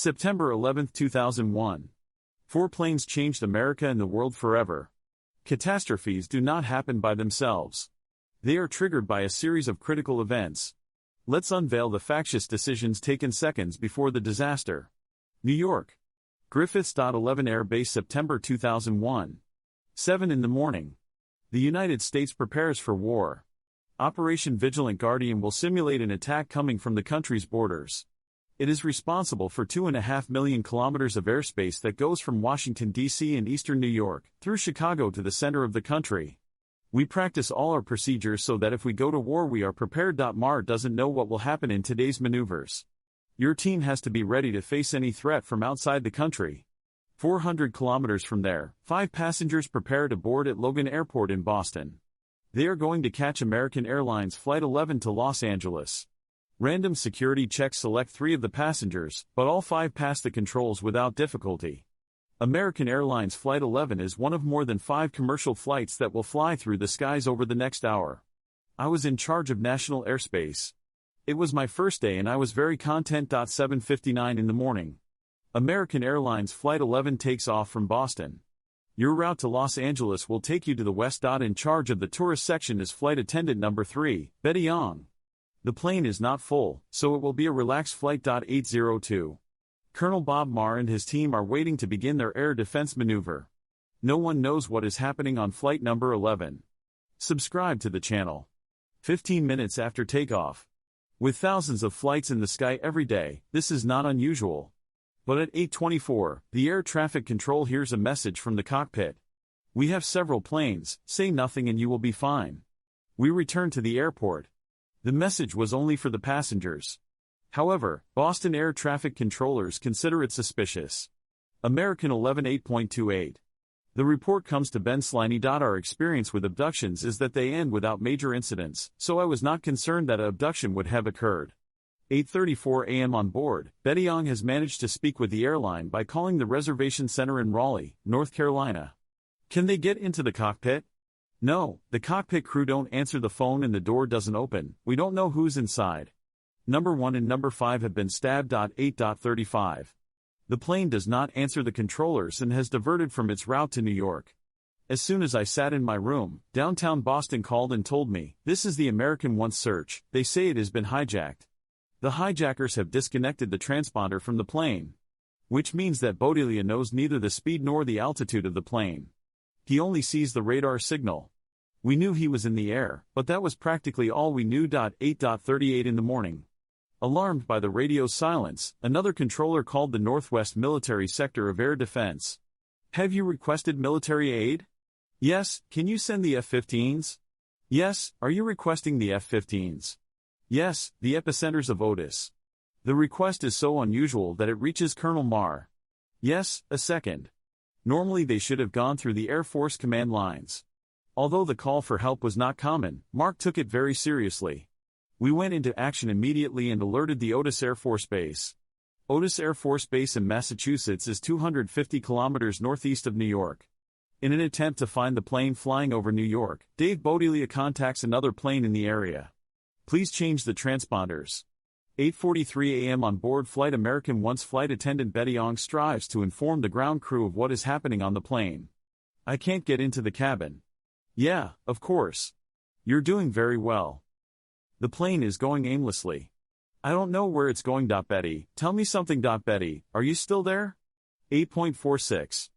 September 11, 2001. 4 planes changed America and the world forever. Catastrophes do not happen by themselves. They are triggered by a series of critical events. Let's unveil the factious decisions taken seconds before the disaster. New York. Griffiths.11 Air Base September 2001. 7 in the morning. The United States prepares for war. Operation Vigilant Guardian will simulate an attack coming from the country's borders. It is responsible for 2.5 million kilometers of airspace that goes from Washington, D.C. and eastern New York, through Chicago to the center of the country. We practice all our procedures so that if we go to war we are prepared. Mar doesn't know what will happen in today's maneuvers. Your team has to be ready to face any threat from outside the country. 400 kilometers from there, 5 passengers prepare to board at Logan Airport in Boston. They are going to catch American Airlines Flight 11 to Los Angeles. Random security checks select 3 of the passengers, but all 5 pass the controls without difficulty. American Airlines Flight 11 is one of more than 5 commercial flights that will fly through the skies over the next hour. I was in charge of national airspace. It was my first day and I was very content. 7:59 in the morning. American Airlines Flight 11 takes off from Boston. Your route to Los Angeles will take you to the west. In charge of the tourist section is Flight Attendant Number 3, Betty Young. The plane is not full, so it will be a relaxed flight. 802. Colonel Bob Marr and his team are waiting to begin their air defense maneuver. No one knows what is happening on flight number 11. Subscribe to the channel. 15 minutes after takeoff. With thousands of flights in the sky every day, this is not unusual. But at 8:24, the air traffic control hears a message from the cockpit. We have several planes, say nothing and you will be fine. We return to the airport. The message was only for the passengers. However, Boston air traffic controllers consider it suspicious. American 11 8.28. The report comes to Ben Sliney. Our experience with abductions is that they end without major incidents, so I was not concerned that an abduction would have occurred. 8:34 a.m. on board, Betty Young has managed to speak with the airline by calling the reservation center in Raleigh, North Carolina. Can they get into the cockpit? No, the cockpit crew don't answer the phone and the door doesn't open. We don't know who's inside. Number 1 and number 5 have been stabbed. 8:35. The plane does not answer the controllers and has diverted from its route to New York. As soon as I sat in my room, downtown Boston called and told me, this is the American 1 search, they say it has been hijacked. The hijackers have disconnected the transponder from the plane. Which means that Bodilia knows neither the speed nor the altitude of the plane. He only sees the radar signal. We knew he was in the air, but that was practically all we knew. 8:38 in the morning. Alarmed by the radio's silence, another controller called the Northwest Military Sector of Air Defense. Have you requested military aid? Yes, can you send the F-15s? Yes, are you requesting the F-15s? Yes, the epicenters of Otis. The request is so unusual that it reaches Colonel Marr. Yes, a second. Normally they should have gone through the Air Force command lines. Although the call for help was not common, Mark took it very seriously. We went into action immediately and alerted the Otis Air Force Base. Otis Air Force Base in Massachusetts is 250 kilometers northeast of New York. In an attempt to find the plane flying over New York, Dave Bodilia contacts another plane in the area. Please change the transponders. 8:43 a.m. on board flight American 1's flight attendant Betty Young strives to inform the ground crew of what is happening on the plane. I can't get into the cabin. Yeah, of course. You're doing very well. The plane is going aimlessly. I don't know where it's going. Betty, tell me something. Betty, are you still there? 8.46.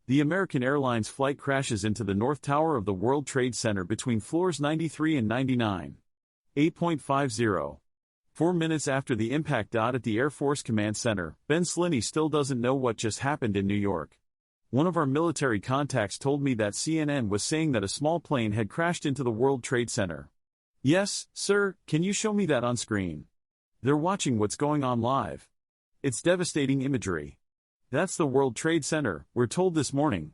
The American Airlines flight crashes into the North Tower of the World Trade Center between floors 93 and 99. 8.50. 4 minutes after the impact. At the Air Force Command Center, Ben Sliney still doesn't know what just happened in New York. One of our military contacts told me that CNN was saying that a small plane had crashed into the World Trade Center. Yes, sir, can you show me that on screen? They're watching what's going on live. It's devastating imagery. That's the World Trade Center, we're told this morning.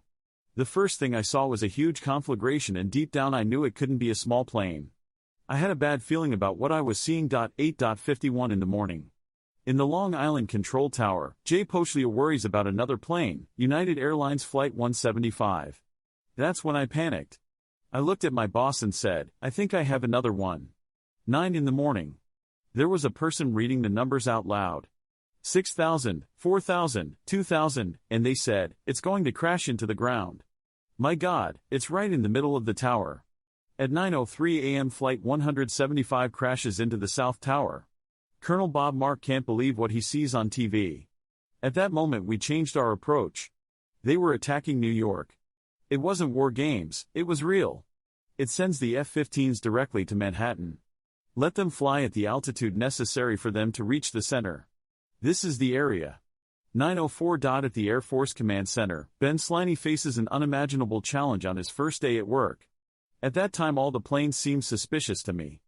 The first thing I saw was a huge conflagration and deep down I knew it couldn't be a small plane. I had a bad feeling about what I was seeing. 8:51 in the morning. In the Long Island Control Tower, Jay Pochlia worries about another plane, United Airlines Flight 175. That's when I panicked. I looked at my boss and said, I think I have another one. 9 in the morning. There was a person reading the numbers out loud. 6,000, 4,000, 2,000, and they said, it's going to crash into the ground. My God, it's right in the middle of the tower. At 9:03 a.m. Flight 175 crashes into the South Tower. Colonel Bob Mark can't believe what he sees on TV. At that moment we changed our approach. They were attacking New York. It wasn't war games, it was real. It sends the F-15s directly to Manhattan. Let them fly at the altitude necessary for them to reach the center. This is the area. 9:04 at the Air Force Command Center, Ben Slaney faces an unimaginable challenge on his first day at work. At that time all the planes seemed suspicious to me.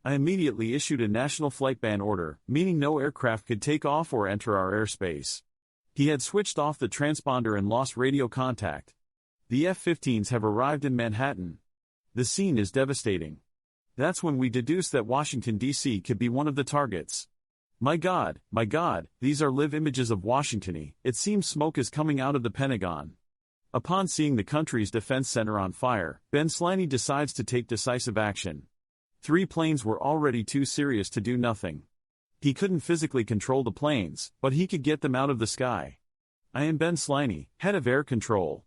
I immediately issued a national flight ban order, meaning no aircraft could take off or enter our airspace. He had switched off the transponder and lost radio contact. The F-15s have arrived in Manhattan. The scene is devastating. That's when we deduced that Washington, D.C. could be one of the targets. My God, these are live images of Washington. It seems smoke is coming out of the Pentagon. Upon seeing the country's defense center on fire, Ben Slaney decides to take decisive action. 3 planes were already too serious to do nothing. He couldn't physically control the planes, but he could get them out of the sky. I am Ben Slaney, head of air control.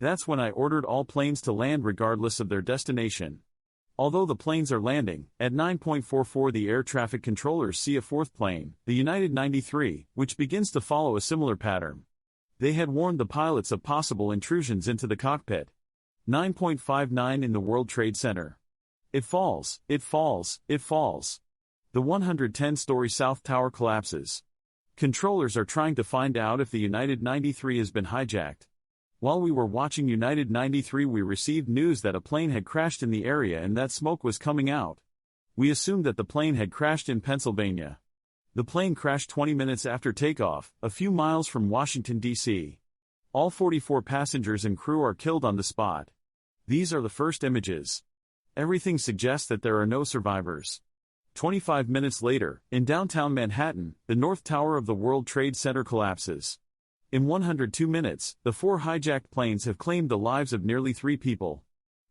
That's when I ordered all planes to land regardless of their destination. Although the planes are landing, at 9:44 the air traffic controllers see a 4th plane, the United 93, which begins to follow a similar pattern. They had warned the pilots of possible intrusions into the cockpit. 9:59 in the World Trade Center. It falls. The 110-story South Tower collapses. Controllers are trying to find out if the United 93 has been hijacked. While we were watching United 93 we received news that a plane had crashed in the area and that smoke was coming out. We assumed that the plane had crashed in Pennsylvania. The plane crashed 20 minutes after takeoff, a few miles from Washington, D.C. All 44 passengers and crew are killed on the spot. These are the first images. Everything suggests that there are no survivors. 25 minutes later, in downtown Manhattan, the North Tower of the World Trade Center collapses. In 102 minutes, the 4 hijacked planes have claimed the lives of nearly 3 people.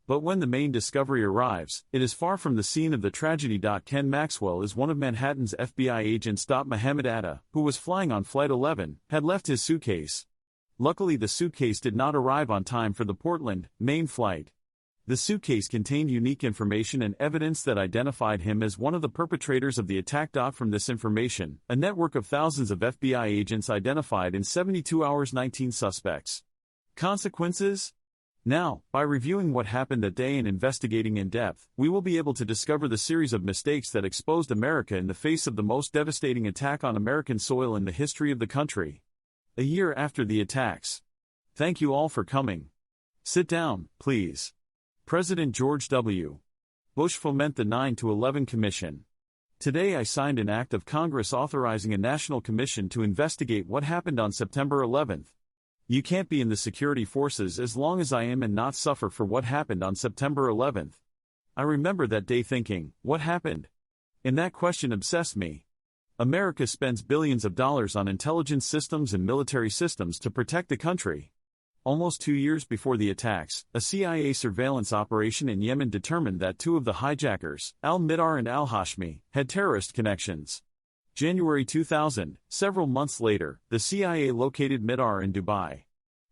But when the main discovery arrives, it is far from the scene of the tragedy. Ken Maxwell is one of Manhattan's FBI agents. Mohammed Atta, who was flying on Flight 11, had left his suitcase. Luckily the suitcase did not arrive on time for the Portland, Maine flight. The suitcase contained unique information and evidence that identified him as one of the perpetrators of the attack. From this information, a network of thousands of FBI agents identified in 72 hours 19 suspects. Consequences? Now, by reviewing what happened that day and investigating in depth, we will be able to discover the series of mistakes that exposed America in the face of the most devastating attack on American soil in the history of the country. A year after the attacks. Thank you all for coming. Sit down, please. President George W. Bush foment the 9/11 Commission. Today I signed an act of Congress authorizing a national commission to investigate what happened on September 11th. You can't be in the security forces as long as I am and not suffer for what happened on September 11th. I remember that day thinking, what happened? And that question obsessed me. America spends billions of dollars on intelligence systems and military systems to protect the country. Almost 2 years before the attacks, a CIA surveillance operation in Yemen determined that 2 of the hijackers, al-Midar and al-Hashmi, had terrorist connections. January 2000, several months later, the CIA located Midar in Dubai.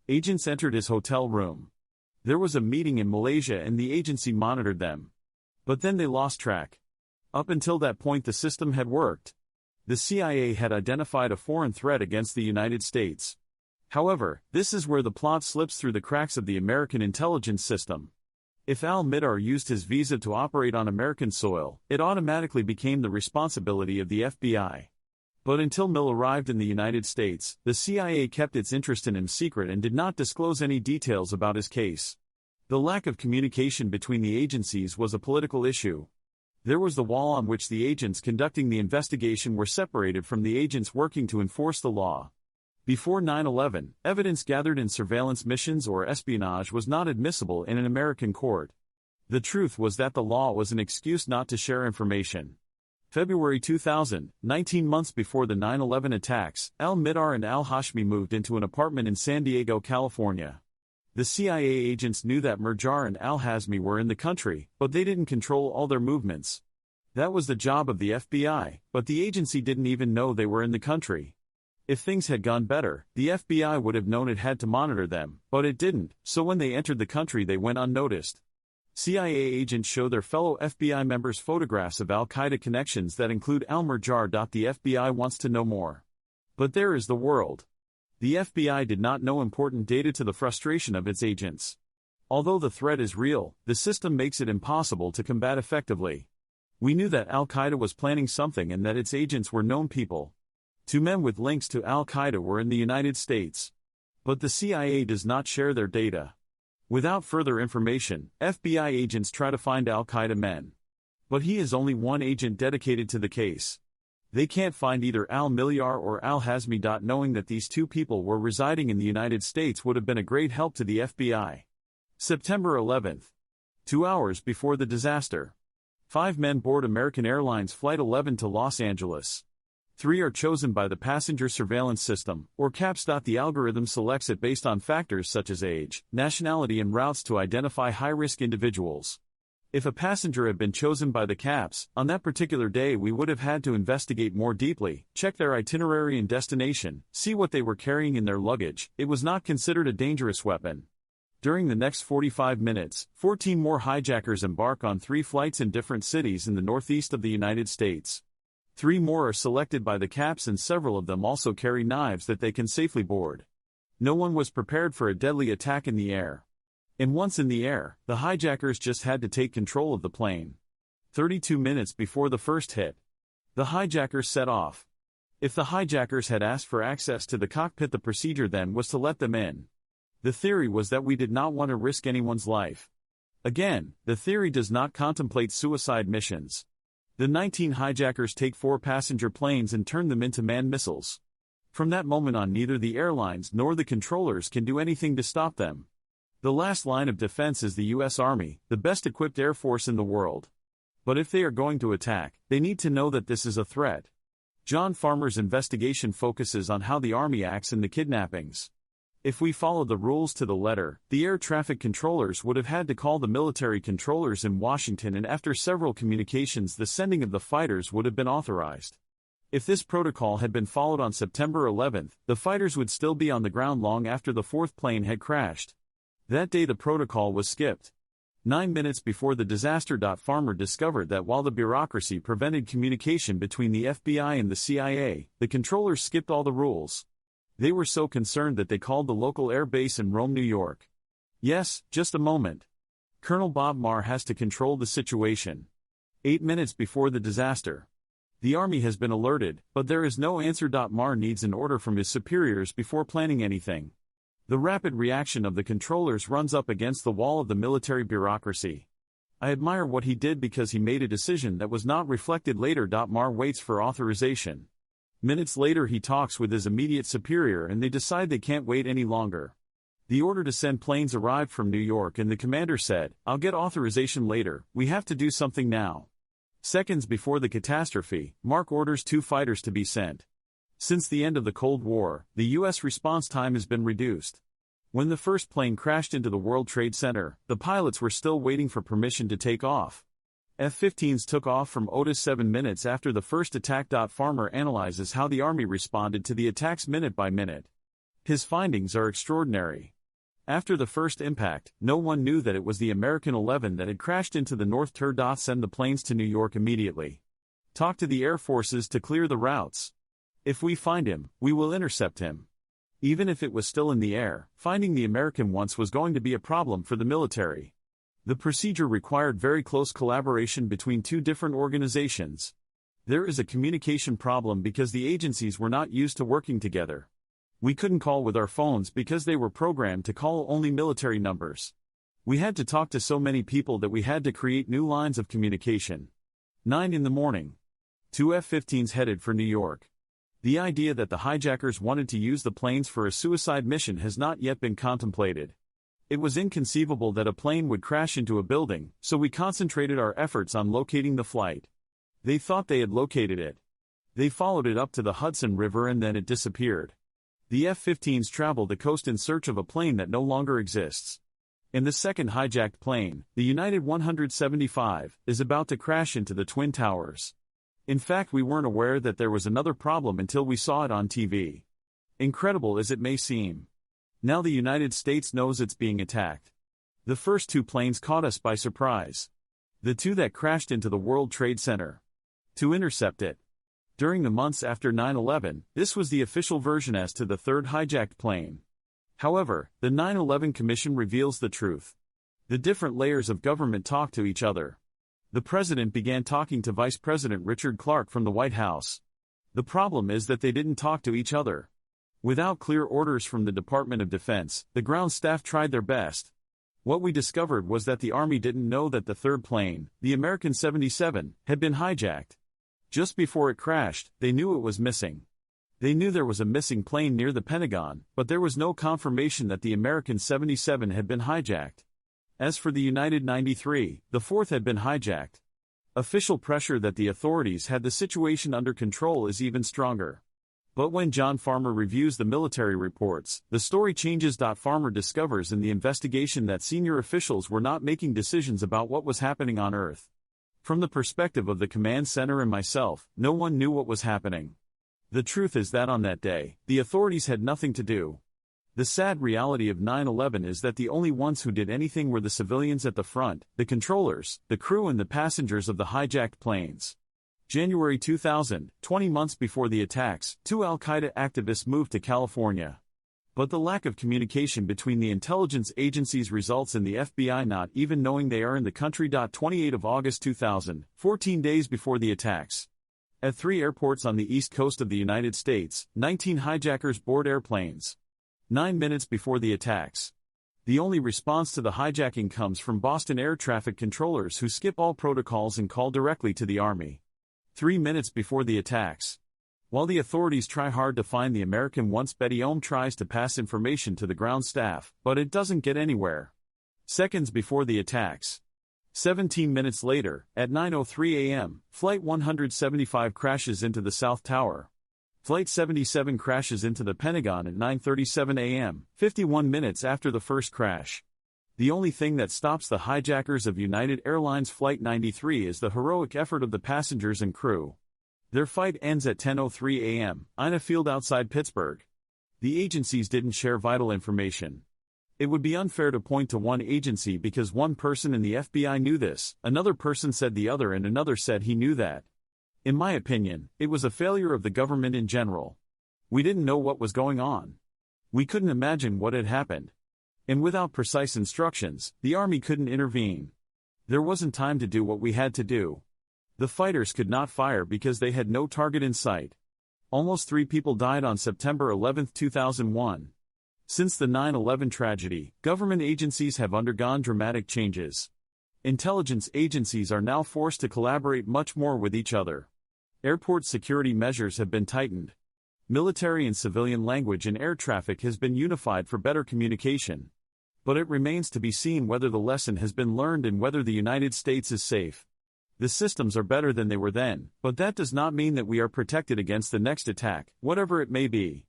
Agents entered his hotel room. There was a meeting in Malaysia and the agency monitored them. But then they lost track. Up until that point the system had worked. The CIA had identified a foreign threat against the United States. However, this is where the plot slips through the cracks of the American intelligence system. If al-Midar used his visa to operate on American soil, it automatically became the responsibility of the FBI. But until Mill arrived in the United States, the CIA kept its interest in him secret and did not disclose any details about his case. The lack of communication between the agencies was a political issue. There was the wall on which the agents conducting the investigation were separated from the agents working to enforce the law. Before 9/11, evidence gathered in surveillance missions or espionage was not admissible in an American court. The truth was that the law was an excuse not to share information. February 2000, 19 months before the 9/11 attacks, al-Midar and al-Hashmi moved into an apartment in San Diego, California. The CIA agents knew that Midar and al-Hashmi were in the country, but they didn't control all their movements. That was the job of the FBI, but the agency didn't even know they were in the country. If things had gone better, the FBI would have known it had to monitor them, but it didn't, so when they entered the country they went unnoticed. CIA agents show their fellow FBI members photographs of al-Qaeda connections that include al-Marjar. The FBI wants to know more. But there is the world. The FBI did not know important data, to the frustration of its agents. Although the threat is real, the system makes it impossible to combat effectively. We knew that al-Qaeda was planning something and that its agents were known people. 2 men with links to al-Qaeda were in the United States. But the CIA does not share their data. Without further information, FBI agents try to find al-Qaeda men. But he is only one agent dedicated to the case. They can't find either al-Milyar or al-Hazmi. Knowing that these 2 people were residing in the United States would have been a great help to the FBI. September 11th. 2 hours before the disaster. 5 men board American Airlines Flight 11 to Los Angeles. 3 are chosen by the Passenger Surveillance System, or CAPS. The algorithm selects it based on factors such as age, nationality and routes to identify high-risk individuals. If a passenger had been chosen by the CAPS, on that particular day we would have had to investigate more deeply, check their itinerary and destination, see what they were carrying in their luggage. It was not considered a dangerous weapon. During the next 45 minutes, 14 more hijackers embark on 3 flights in different cities in the northeast of the United States. 3 more are selected by the CAPS and several of them also carry knives that they can safely board. No one was prepared for a deadly attack in the air. And once in the air, the hijackers just had to take control of the plane. 32 minutes before the first hit, the hijackers set off. If the hijackers had asked for access to the cockpit, the procedure then was to let them in. The theory was that we did not want to risk anyone's life. Again, the theory does not contemplate suicide missions. The 19 hijackers take 4 passenger planes and turn them into manned missiles. From that moment on, neither the airlines nor the controllers can do anything to stop them. The last line of defense is the U.S. Army, the best equipped air force in the world. But if they are going to attack, they need to know that this is a threat. John Farmer's investigation focuses on how the Army acts in the kidnappings. If we followed the rules to the letter, the air traffic controllers would have had to call the military controllers in Washington, and after several communications the sending of the fighters would have been authorized. If this protocol had been followed on September 11th, the fighters would still be on the ground long after the 4th plane had crashed. That day the protocol was skipped. 9 minutes before the disaster. Farmer discovered that while the bureaucracy prevented communication between the FBI and the CIA, the controllers skipped all the rules. They were so concerned that they called the local air base in Rome, New York. Yes, just a moment. Colonel Bob Marr has to control the situation. 8 minutes before the disaster. The Army has been alerted, but there is no answer. Marr needs an order from his superiors before planning anything. The rapid reaction of the controllers runs up against the wall of the military bureaucracy. I admire what he did because he made a decision that was not reflected later. Marr waits for authorization. Minutes later he talks with his immediate superior and they decide they can't wait any longer. The order to send planes arrived from New York and the commander said, "I'll get authorization later, we have to do something now." Seconds before the catastrophe, Mark orders 2 fighters to be sent. Since the end of the Cold War, the U.S. response time has been reduced. When the first plane crashed into the World Trade Center, the pilots were still waiting for permission to take off. F-15s took off from Otis 7 minutes after the first attack. Farmer analyzes how the Army responded to the attacks minute by minute. His findings are extraordinary. After the first impact, no one knew that it was the American 11 that had crashed into the North Tower. Send the planes to New York immediately. Talk to the Air Forces to clear the routes. If we find him, we will intercept him. Even if it was still in the air, finding the American once was going to be a problem for the military. The procedure required very close collaboration between 2 different organizations. There is a communication problem because the agencies were not used to working together. We couldn't call with our phones because they were programmed to call only military numbers. We had to talk to so many people that we had to create new lines of communication. 9 in the morning. 2 F-15s headed for New York. The idea that the hijackers wanted to use the planes for a suicide mission has not yet been contemplated. It was inconceivable that a plane would crash into a building, so we concentrated our efforts on locating the flight. They thought they had located it. They followed it up to the Hudson River and then it disappeared. The F-15s traveled the coast in search of a plane that no longer exists. And the second hijacked plane, the United 175, is about to crash into the Twin Towers. In fact, we weren't aware that there was another problem until we saw it on TV. Incredible as it may seem. Now the United States knows it's being attacked. The first two planes caught us by surprise. The two that crashed into the World Trade Center. To intercept it. During the months after 9/11, this was the official version as to the third hijacked plane. However, the 9/11 Commission reveals the truth. The different layers of government talk to each other. The president began talking to Vice President Richard Clarke from the White House. The problem is that they didn't talk to each other. Without clear orders from the Department of Defense, the ground staff tried their best. What we discovered was that the Army didn't know that the third plane, the American 77, had been hijacked. Just before it crashed, they knew it was missing. They knew there was a missing plane near the Pentagon, but there was no confirmation that the American 77 had been hijacked. As for the United 93, the fourth had been hijacked. Official pressure that the authorities had the situation under control is even stronger. But when John Farmer reviews the military reports, the story changes. Farmer discovers in the investigation that senior officials were not making decisions about what was happening on Earth. From the perspective of the command center and myself, no one knew what was happening. The truth is that on that day, the authorities had nothing to do. The sad reality of 9/11 is that the only ones who did anything were the civilians at the front, the controllers, the crew and the passengers of the hijacked planes. January 2000, 20 months before the attacks, two al-Qaeda activists moved to California. But the lack of communication between the intelligence agencies results in the FBI not even knowing they are in the country. 28 of August 2000, 14 days before the attacks. At 3 airports on the east coast of the United States, 19 hijackers board airplanes. 9 minutes before the attacks. The only response to the hijacking comes from Boston air traffic controllers who skip all protocols and call directly to the Army. 3 minutes before the attacks. While the authorities try hard to find the American once, Betty Ohm tries to pass information to the ground staff, but it doesn't get anywhere. Seconds before the attacks. 17 minutes later, at 9:03 a.m., Flight 175 crashes into the South Tower. Flight 77 crashes into the Pentagon at 9:37 a.m., 51 minutes after the first crash. The only thing that stops the hijackers of United Airlines Flight 93 is the heroic effort of the passengers and crew. Their fight ends at 10:03 a.m., in a field outside Pittsburgh. The agencies didn't share vital information. It would be unfair to point to one agency because one person in the FBI knew this, another person said the other, and another said he knew that. In my opinion, it was a failure of the government in general. We didn't know what was going on. We couldn't imagine what had happened. And without precise instructions, the Army couldn't intervene. There wasn't time to do what we had to do. The fighters could not fire because they had no target in sight. Almost 3 people died on September 11, 2001. Since the 9/11 tragedy, government agencies have undergone dramatic changes. Intelligence agencies are now forced to collaborate much more with each other. Airport security measures have been tightened. Military and civilian language in air traffic has been unified for better communication. But it remains to be seen whether the lesson has been learned and whether the United States is safe. The systems are better than they were then, but that does not mean that we are protected against the next attack, whatever it may be.